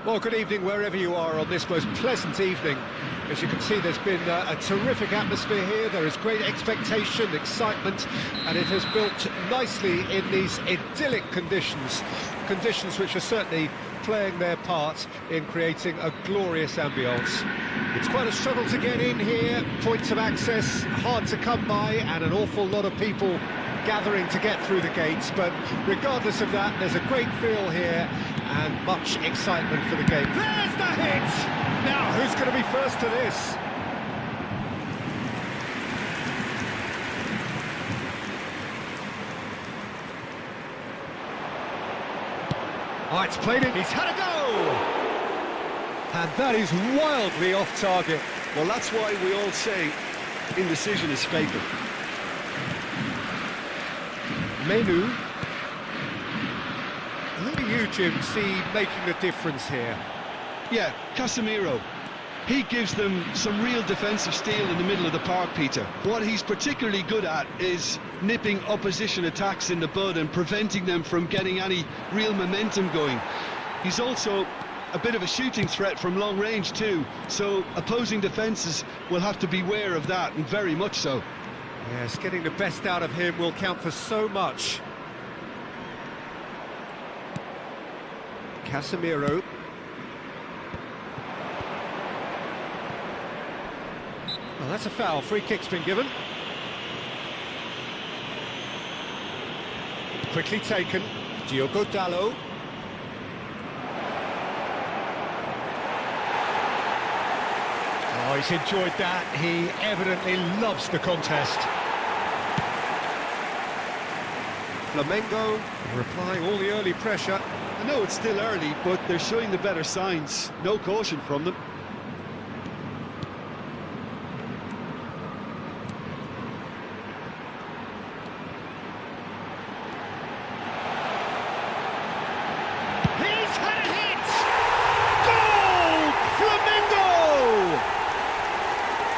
Well, good evening wherever you are on this most pleasant evening. As you can see, there's been a terrific atmosphere here. There is great expectation, excitement, and it has built nicely in these idyllic conditions. Conditions which are certainly playing their part in creating a glorious ambience. It's quite a struggle to get in here, points of access hard to come by, and an awful lot of people gathering to get through the gates, but regardless of that, there's a great feel here and much excitement for the game. There's the hit! Now, who's going to be first to this? Oh, it's played in, he's had a go! And that is wildly off target. Well, that's why we all say indecision is fatal. Menu. Who do you, Jim, see making a difference here? Yeah, Casemiro. He gives them some real defensive steel in the middle of the park, Peter. What he's particularly good at is nipping opposition attacks in the bud and preventing them from getting any real momentum going. He's also a bit of a shooting threat from long range too, so opposing defences will have to beware of that, and very much so. Yes, getting the best out of him will count for so much. Casemiro. Well, that's a foul. Free kick's been given. Quickly taken. Diogo Dalot. Oh, he's enjoyed that. He evidently loves the contest. Flamengo replying all the early pressure. I know it's still early, but they're showing the better signs. No caution from them. He's had a hit! Goal! Flamengo!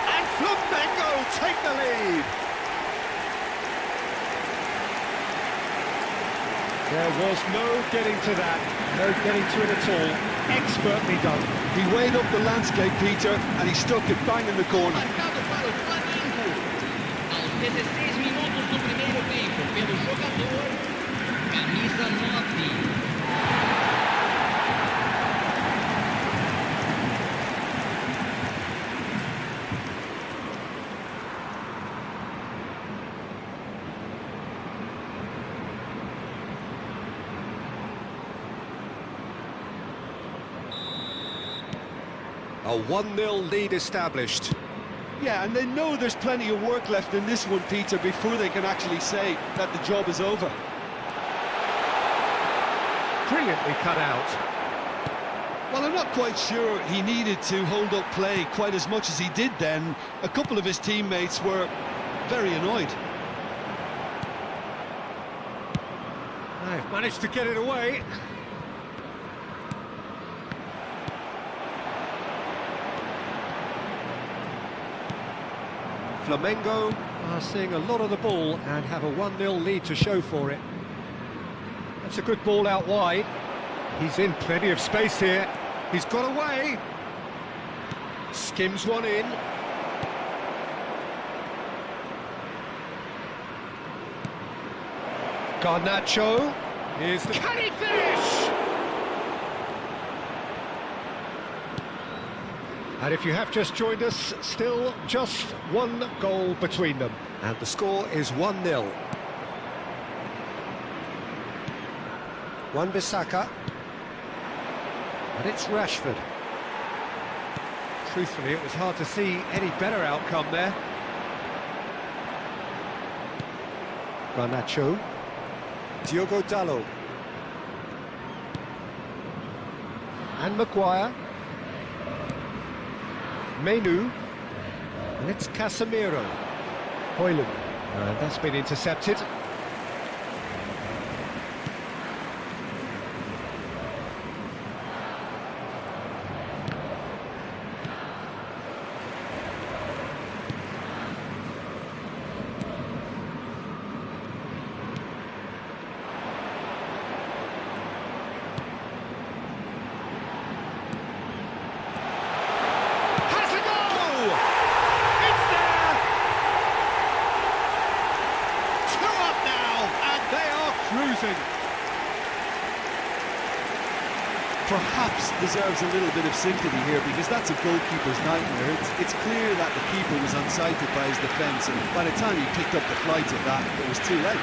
And Flamengo take the lead. There was no getting to that, no getting to it at all. Expertly done. He weighed up the landscape, Peter, and he stuck it bang in the corner. Marcado para o Flamengo. Aos 16 minutos do primeiro tempo, pelo jogador, camisa 9. A 1-0 lead established. Yeah, and they know there's plenty of work left in this one, Peter, before they can actually say that the job is over. Brilliantly cut out. Well, I'm not quite sure he needed to hold up play quite as much as he did then. A couple of his teammates were very annoyed. They've managed to get it away. Flamengo are seeing a lot of the ball and have a 1-0 lead to show for it. That's a good ball out wide. He's in plenty of space here. He's got away. Skims one in. Garnacho. Here's the... Can he finish? And if you have just joined us, still just one goal between them. And the score is 1-0. Wan-Bissaka. And it's Rashford. Truthfully, it was hard to see any better outcome there. Garnacho. Diogo Dalot. And Maguire. Menu, and it's Casemiro. Højlund, and that's been intercepted. perhaps deserves a little bit of sympathy here, because that's a goalkeeper's nightmare. It's clear that the keeper was unsighted by his defence, and by the time he picked up the flight of that, it was too late.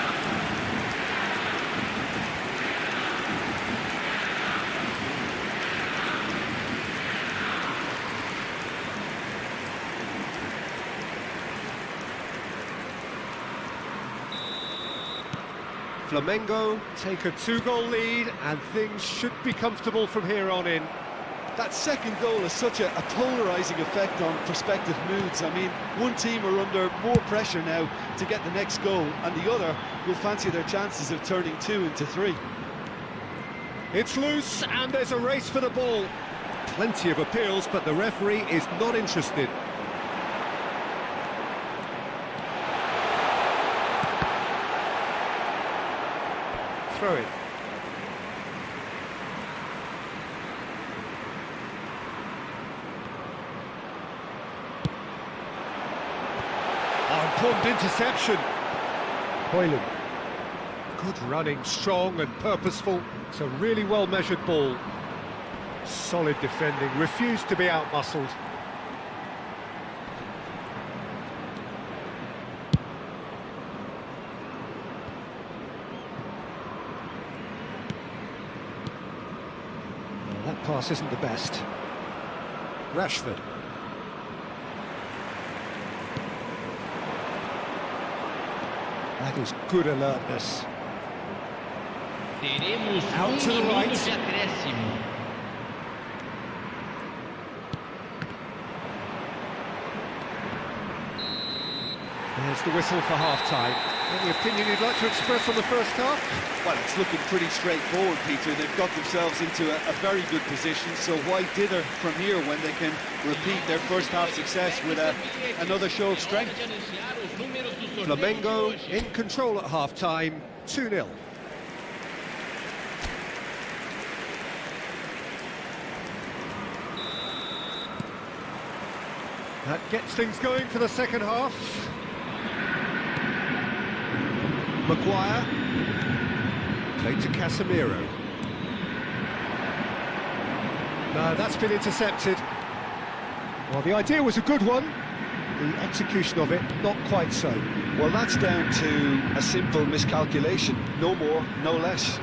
Flamengo take a 2-goal lead, and things should be comfortable from here on in. That second goal has such a polarising effect on prospective moods. I mean, one team are under more pressure now to get the next goal, and the other will fancy their chances of turning 2 into 3. It's loose, and there's a race for the ball. Plenty of appeals, but the referee is not interested. Throw it. Oh, important interception. Hoyland. Good running, strong and purposeful. It's a really well-measured ball. Solid defending, refused to be out-muscled. That pass isn't the best. Rashford. That is good alertness. Teremos Out to the right. de acréscimo. There's the whistle for half-time. Any opinion you'd like to express on the first half? Well, it's looking pretty straightforward, Peter. They've got themselves into a very good position, so why dither from here when they can repeat their first half success with another show of strength? Flamengo in control at half-time, 2-0. That gets things going for the second half. Maguire. Played to Casemiro. No, that's been intercepted. Well, the idea was a good one. The execution of it, not quite so. Well, that's down to a simple miscalculation. No more, no less.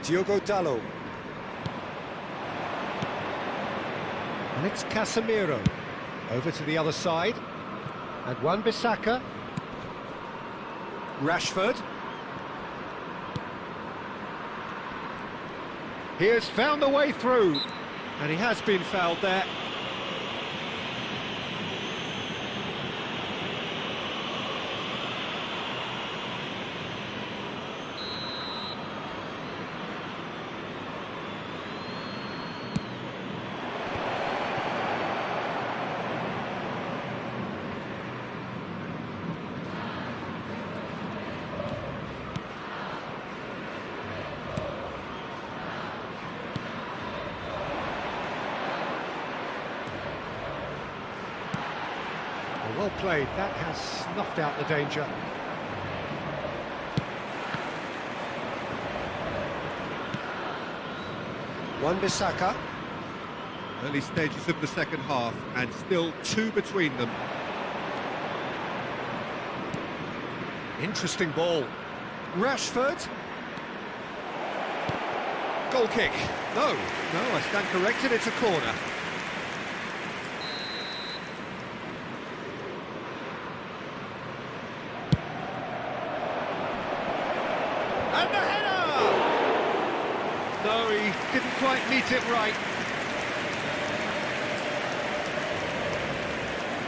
Diogo Dalot. And it's Casemiro. Over to the other side. And Wan-Bissaka. Rashford. He has found a way through. And he has been fouled there. Well played, that has snuffed out the danger. Wan-Bissaka. Early stages of the second half, and still 2 between them. Interesting ball. Rashford. Goal kick. No, I stand corrected, it's a corner. And the header! No, he didn't quite meet it right.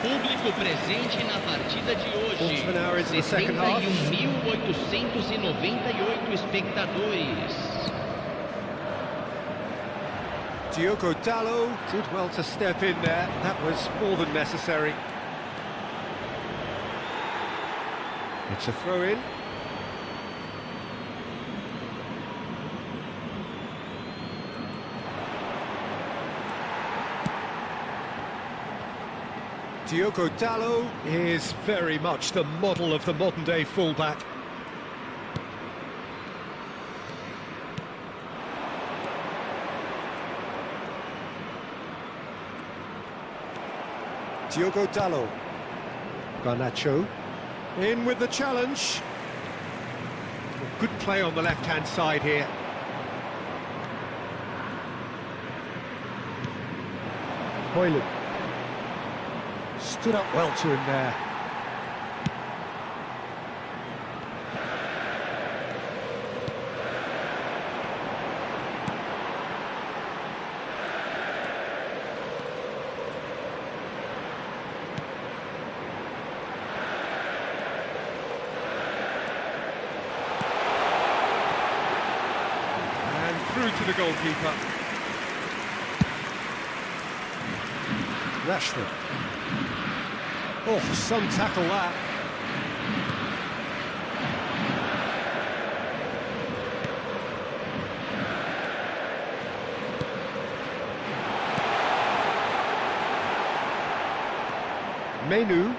Público presente na partida de hoje. Half an hour into the second half. 71.898 espectadores. Diogo Dalot did well to step in there. That was more than necessary. It's a throw-in. Diogo Dalot is very much the model of the modern-day fullback. Diogo Dalot. Garnacho. In with the challenge. Good play on the left-hand side here. Hoyland. Stood up well to him there. Through to the goalkeeper. Rashford. Oh, some tackle that. Menu.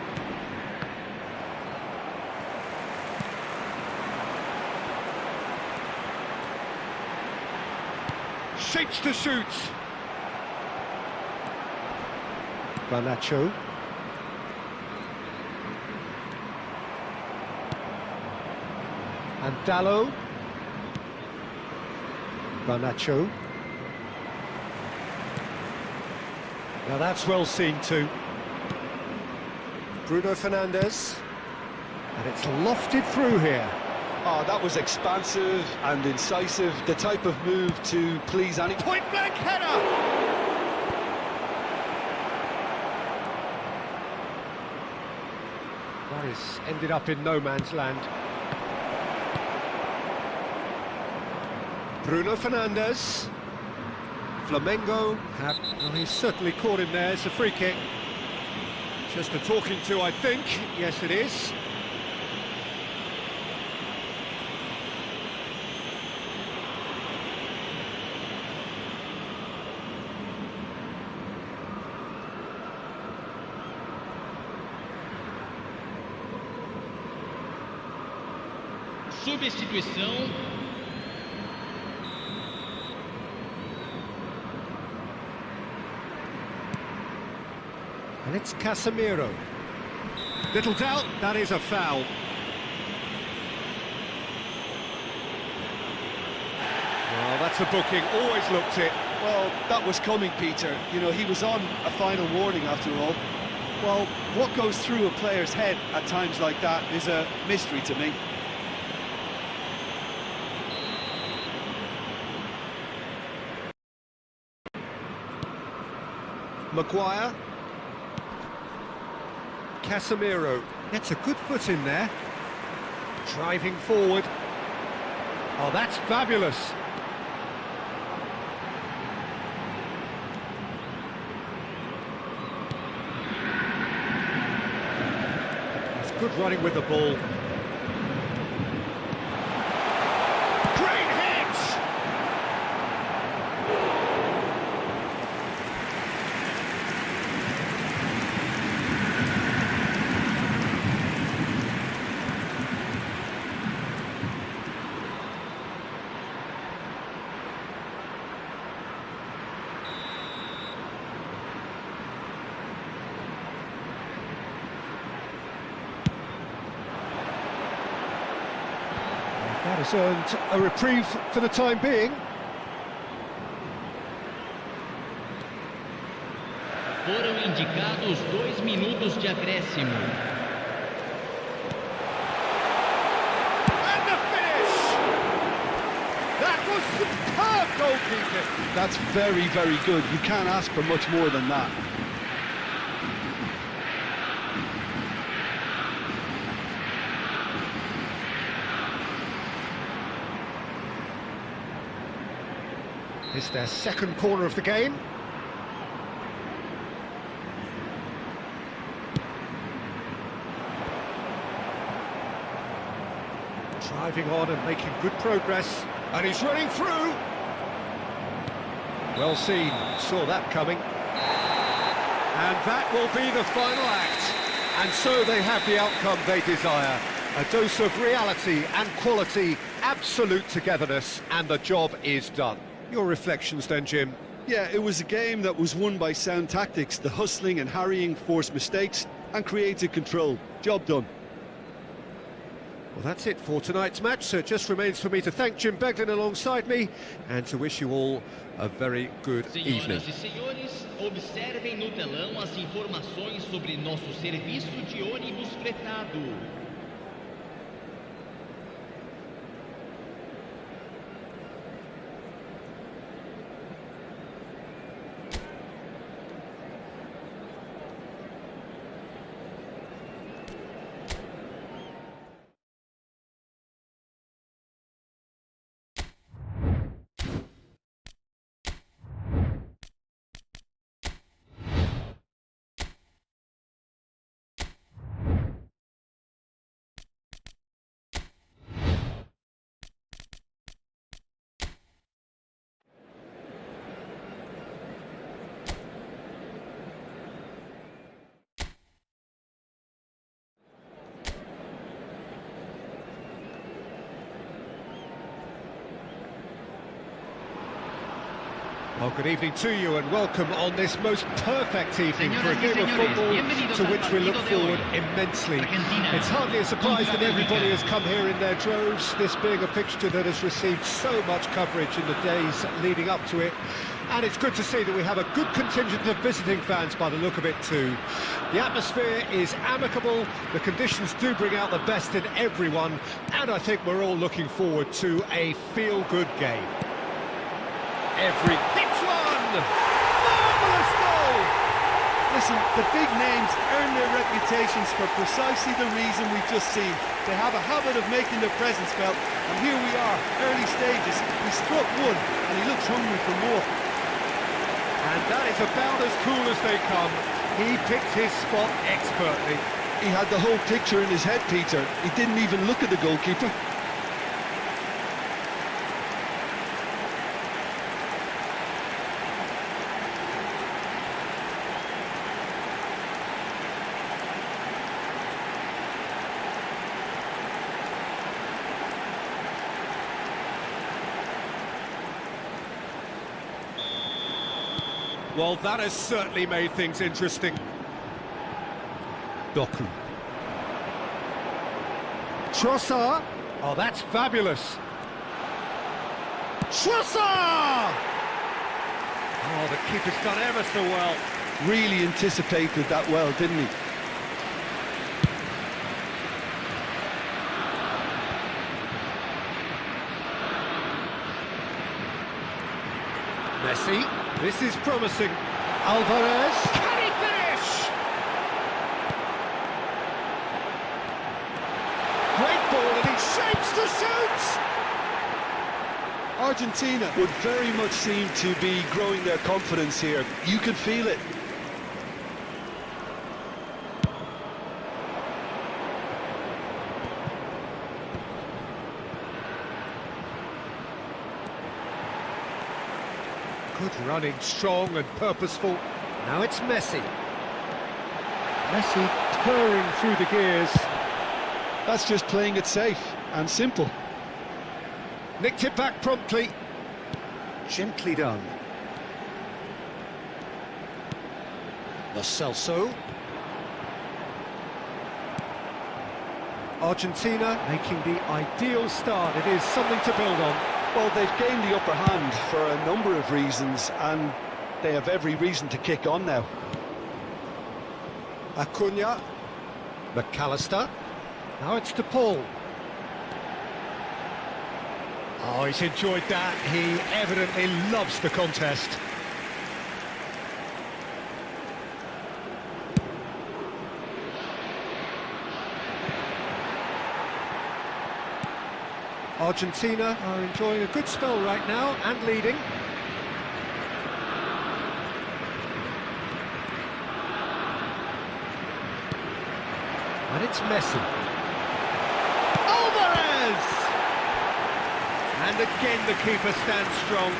Shapes to shoot. Garnacho. And Dalot. Garnacho. Now that's well seen too. Bruno Fernandes. And it's lofted through here. Oh, that was expansive and incisive, the type of move to please any... Point-blank header! That is ended up in no man's land. Bruno Fernandes. Flamengo have... Well, he's certainly caught him there. It's a free kick. Just a talking to, I think. Yes, it is. Substituição. And it's Casemiro. Little doubt, that is a foul. Well, that's a booking, always looked it. Well, that was coming, Peter. You know, he was on a final warning after all. Well, what goes through a player's head at times like that is a mystery to me. Maguire. Casemiro gets a good foot in there. Driving forward. Oh, that's fabulous. It's good running with the ball. Great hit! That has earned a reprieve for the time being. Foram indicados 2 minutos de acréscimo. And the finish! That was superb goalkeeping. That's very, very good. You can't ask for much more than that. It's their second corner of the game. Driving on and making good progress. And he's running through. Well seen, saw that coming. And that will be the final act. And so they have the outcome they desire. A dose of reality and quality, absolute togetherness, and the job is done. Your reflections then, Jim? Yeah, it was a game that was won by sound tactics. The hustling and harrying forced mistakes and created control. Job done. Well, that's it for tonight's match, so it just remains for me to thank Jim Beglin alongside me and to wish you all a very good evening. Senhoras e senhores, observem no telão as informações sobre nosso serviço de ônibus fretado. Well, good evening to you and welcome on this most perfect evening for a game of football to which we look forward immensely. It's hardly a surprise that everybody has come here in their droves, this being a fixture that has received so much coverage in the days leading up to it. And it's good to see that we have a good contingent of visiting fans by the look of it too. The atmosphere is amicable, the conditions do bring out the best in everyone, and I think we're all looking forward to a feel-good game. Hits one! Marvellous goal! Listen, the big names earn their reputations for precisely the reason we've just seen. They have a habit of making their presence felt, and here we are, early stages. He struck one, and he looks hungry for more. And that is about as cool as they come. He picked his spot expertly. He had the whole picture in his head, Peter. He didn't even look at the goalkeeper. Well, that has certainly made things interesting. Doku. Trossard. Oh, that's fabulous. Trossard! Oh, the keeper's done ever so well. Really anticipated that well, didn't he? Messi. This is promising. Alvarez. Can he finish? Great ball and he shapes to shoot! Argentina would very much seem to be growing their confidence here. You could feel it. Good running, strong and purposeful. Now it's Messi. Messi purring through the gears. That's just playing it safe and simple. Nicked it back promptly. Gently done. Lo Celso. Argentina making the ideal start. It is something to build on. Well, they've gained the upper hand for a number of reasons, and they have every reason to kick on now. Acuna. McAllister. Now it's to Paul. Oh, he's enjoyed that. He evidently loves the contest. Argentina are enjoying a good spell right now and leading. And it's Messi. Alvarez! And again the keeper stands strong.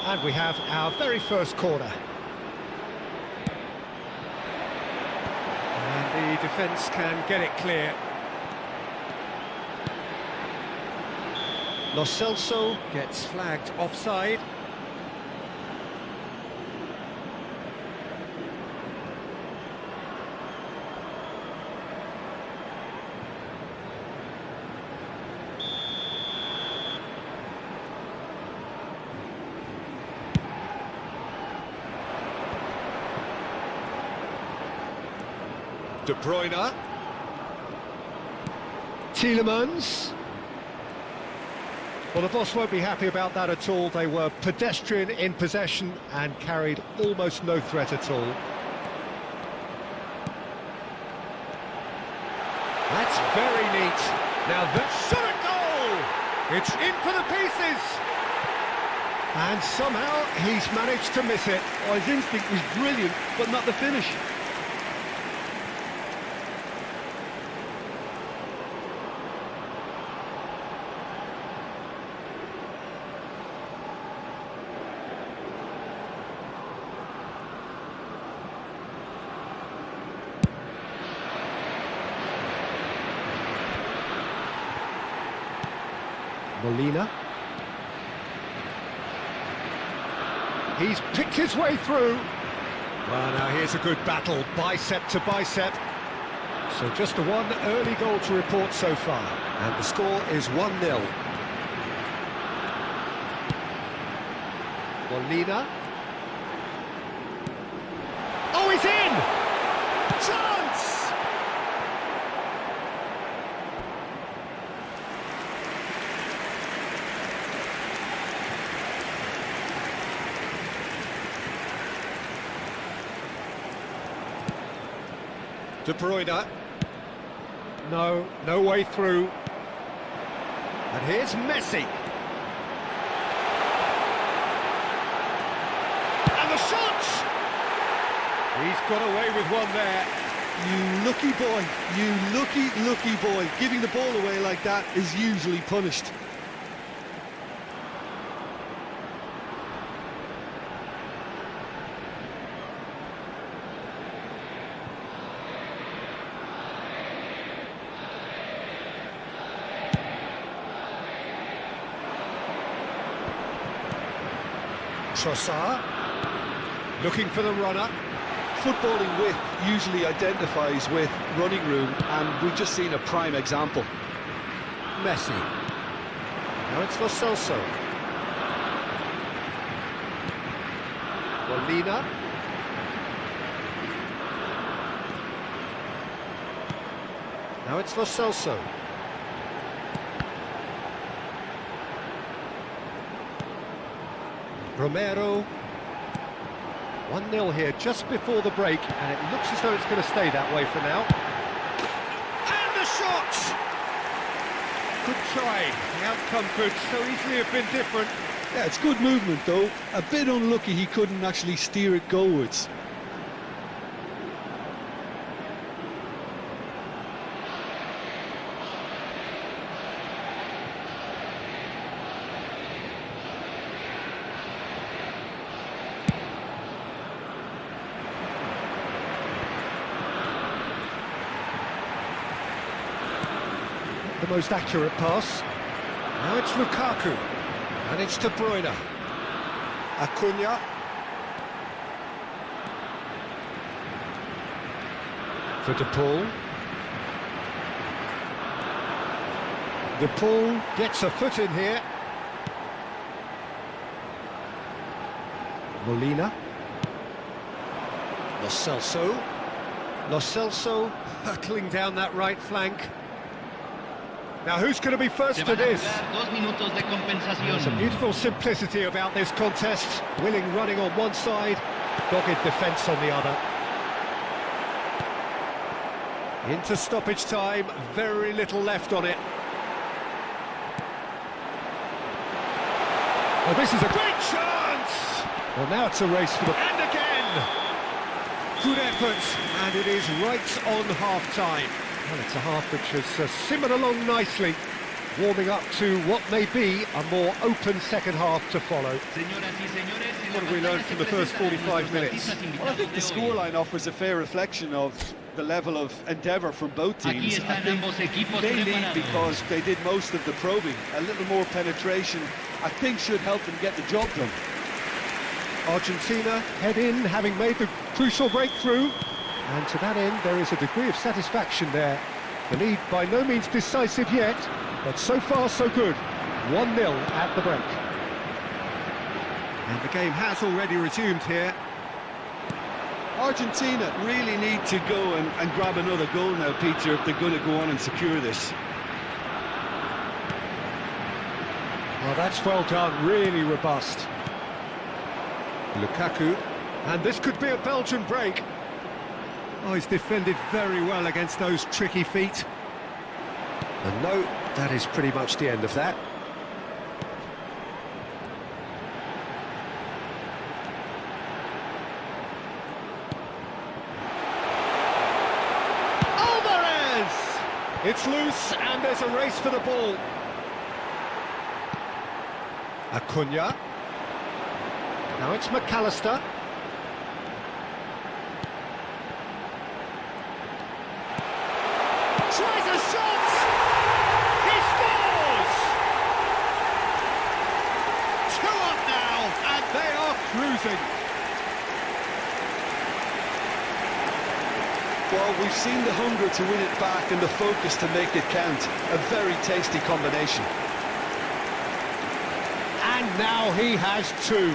And we have our very first corner. And the defence can get it clear. Lo Celso gets flagged offside. De Bruyne. Tielemans. Well, the boss won't be happy about that at all. They were pedestrian in possession and carried almost no threat at all. That's very neat. Now that shot at goal! It's in for the pieces! And somehow he's managed to miss it. Oh, his instinct was brilliant, but not the finish. Molina. He's picked his way through. Well, now here's a good battle, bicep to bicep. So just the one early goal to report so far. And the score is 1-0. Molina. Oh, he's in! Chance! De Bruyne. No way through. And here's Messi. And the shot! He's got away with one there. You lucky boy, you lucky boy. Giving the ball away like that is usually punished. Trossard, looking for the runner. Footballing width usually identifies with running room, and we've just seen a prime example. Messi. Now it's Lo Celso. Molina. Now it's Lo Celso. Romero. 1-0 here just before the break, and it looks as though it's going to stay that way for now. And the shot! Good try. The outcome could so easily have been different. Yeah, it's good movement though. A bit unlucky he couldn't actually steer it goalwards. The most accurate pass. Now it's Lukaku. And it's De Bruyne. Acuna. For De Paul. De Paul gets a foot in here. Molina. Lo Celso. Lo Celso hurtling down that right flank. Now who's going to be first to this? 2 minutos de compensación. Some beautiful simplicity about this contest. Willing running on one side, dogged defence on the other. Into stoppage time, very little left on it. Well, this is a great chance! Well, now it's a race for the... And again! Good effort, and it is right on half-time. Well, it's a half which has simmered along nicely. warming up to what may be a more open second half to follow. What have we learned from the first 45 minutes? Well, I think the scoreline offers a fair reflection of the level of endeavour from both teams. I think they lead because they did most of the probing. A little more penetration, I think, should help them get the job done. Argentina head in, having made the crucial breakthrough. And to that end, there is a degree of satisfaction there. The lead by no means decisive yet, but so far so good. 1-0 at the break. And the game has already resumed here. Argentina really need to go and grab another goal now, Peter, if they're going to go on and secure this. Well, that's well done, really robust. Lukaku, and this could be a Belgian break. Oh, he's defended very well against those tricky feet. And no, that is pretty much the end of that. Alvarez! It's loose and there's a race for the ball. Acuna. Now it's McAllister. Tries a shot! He scores! 2 up now, and they are cruising. Well, we've seen the hunger to win it back and the focus to make it count. A very tasty combination. And now he has 2.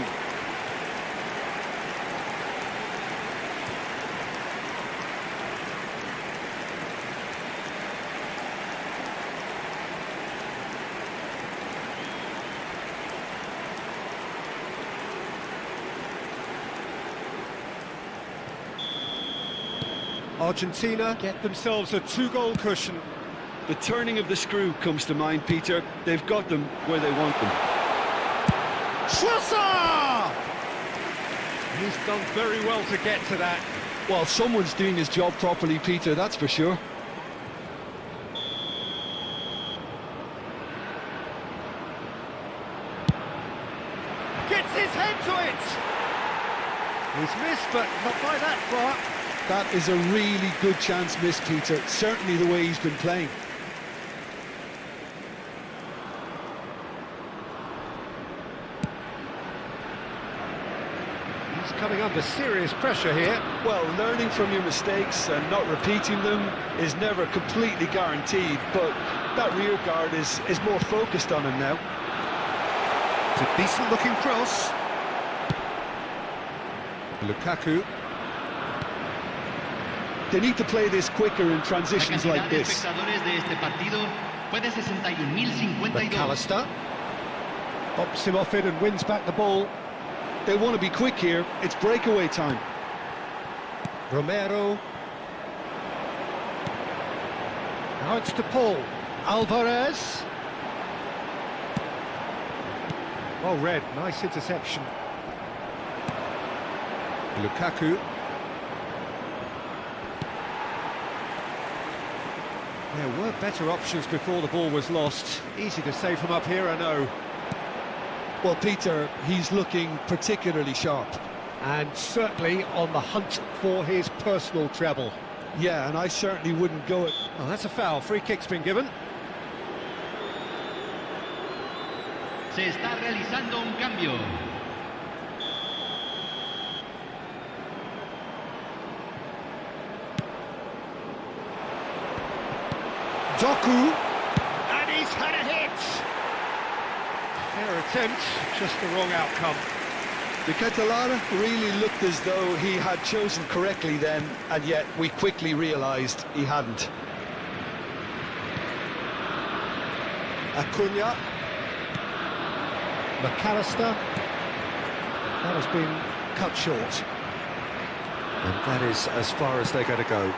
Argentina get themselves a 2-goal cushion. The turning of the screw comes to mind, Peter. They've got them where they want them. Schlosser! He's done very well to get to that. Well, someone's doing his job properly, Peter, that's for sure. Gets his head to it! He's missed, but not by that far. That is a really good chance missed, Peter. Certainly the way he's been playing. He's coming under serious pressure here. Well, learning from your mistakes and not repeating them is never completely guaranteed, but that rear guard is more focused on him now. It's a decent-looking cross. Lukaku. They need to play this quicker in transitions like this. McAllister pops him off it and wins back the ball. They want to be quick here. It's breakaway time. Romero. Now it's to Paul. Alvarez. Well read, nice interception. Lukaku. There were better options before the ball was lost. Easy to say from up here, I know. Well, Peter, he's looking particularly sharp. And certainly on the hunt for his personal treble. Yeah, and I certainly wouldn't go it. Well, that's a foul. Free kick's been given. Se está realizando un cambio. Doku, and he's had a hit. Fair attempt, just the wrong outcome. The Catalana really looked as though he had chosen correctly then, and yet we quickly realised he hadn't. Acuna. McAllister. That has been cut short. And that is as far as they're going to go.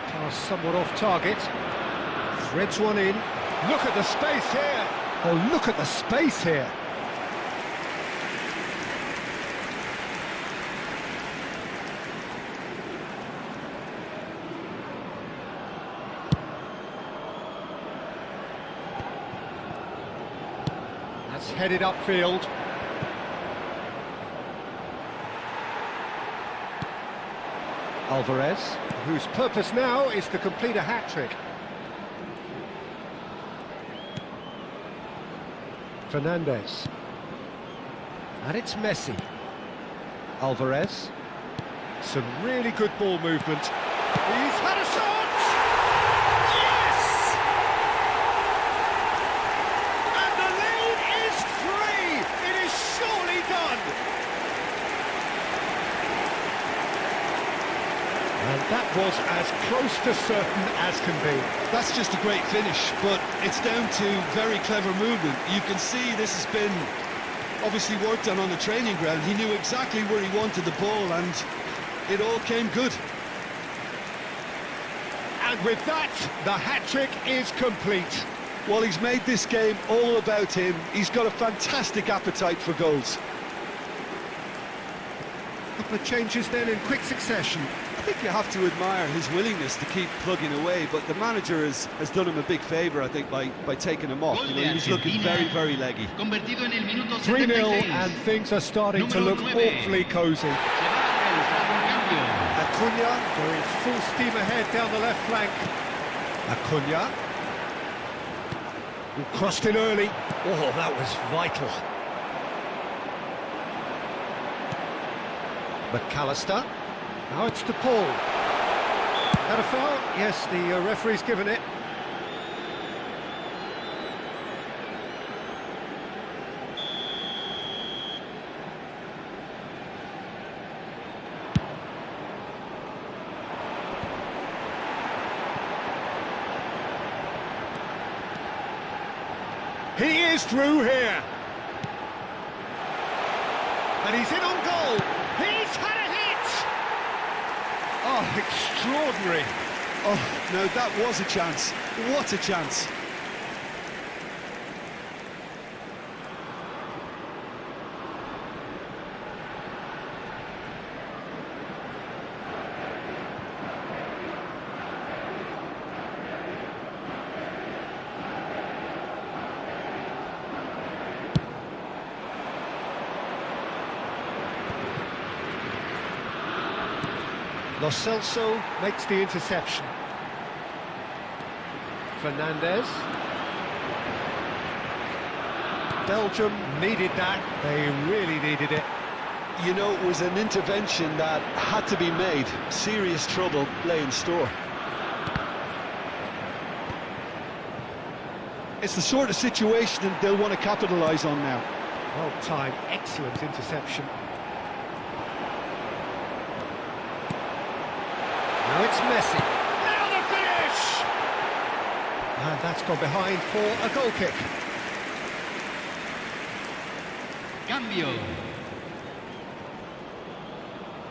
Pass somewhat off target. Threads one in. Look at the space here. Oh, look at the space here. It's headed upfield. Alvarez, whose purpose now is to complete a hat-trick. Fernandez. And it's Messi. Alvarez. Some really good ball movement. He's had a shot! Yes! And the lead is 3! It is surely done! And that was as close to certain as can be. That's just a great finish, but it's down to very clever movement. You can see this has been obviously worked on the training ground. He knew exactly where he wanted the ball, and it all came good. And with that, the hat-trick is complete. Well, he's made this game all about him. He's got a fantastic appetite for goals. A couple of changes then in quick succession. I think you have to admire his willingness to keep plugging away, but the manager has done him a big favour, I think, by taking him off. You know, he was looking very, very leggy. 3-0 and things are starting to look awfully cosy. Acuna going full steam ahead down the left flank. Acuna. Who crossed in early. Oh, that was vital. McAllister. Now it's to Paul. That a foul? Yes, the referee's given it. He is through here. And he's in on goal. He's had a hit. Oh, extraordinary. Oh, no, that was a chance. What a chance. Lo Celso makes the interception. Fernandez. Belgium needed that. They really needed it. You know, it was an intervention that had to be made. Serious trouble lay in store. It's the sort of situation that they'll want to capitalise on now. Well timed, excellent interception. Now it's Messi. Now the finish! And that's gone behind for a goal kick. Cambio.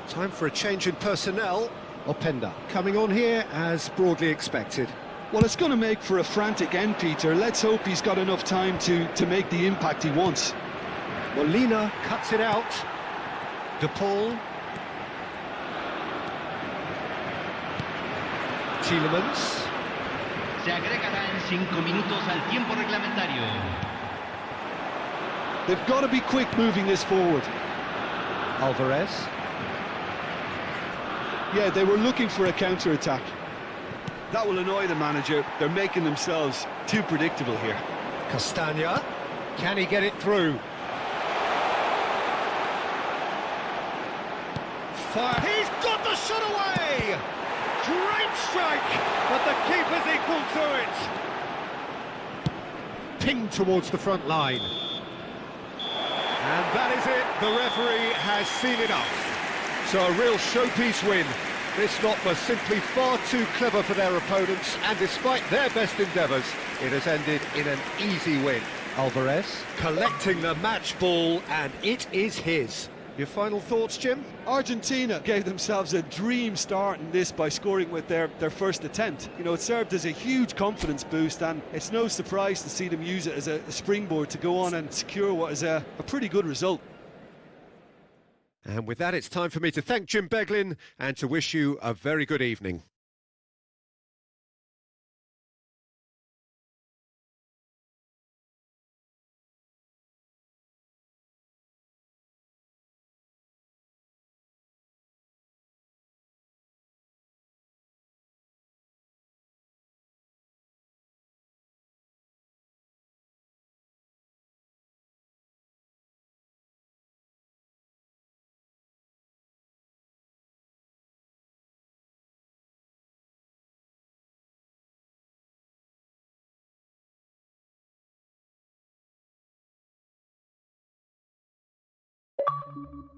Time for a change in personnel. Openda coming on here as broadly expected. Well, it's going to make for a frantic end, Peter. Let's hope he's got enough time to make the impact he wants. Molina cuts it out. De Paul. Tielemans. Se agregará en 5 minutos al tiempo reglamentario. They've got to be quick moving this forward. Alvarez. Yeah, they were looking for a counter-attack. That will annoy the manager. They're making themselves too predictable here. Castagna. Can he get it through? Fire. He's got the shot away! Great strike! But the keeper's equal to it! Pinged towards the front line. And that is it. The referee has seen enough. So a real showpiece win. This lot was simply far too clever for their opponents, and despite their best endeavours, it has ended in an easy win. Alvarez collecting the match ball, and it is his. Your final thoughts, Jim? Argentina gave themselves a dream start in this by scoring with their first attempt. You know, it served as a huge confidence boost, and it's no surprise to see them use it as a springboard to go on and secure what is a pretty good result. And with that, it's time for me to thank Jim Beglin and to wish you a very good evening. Evening.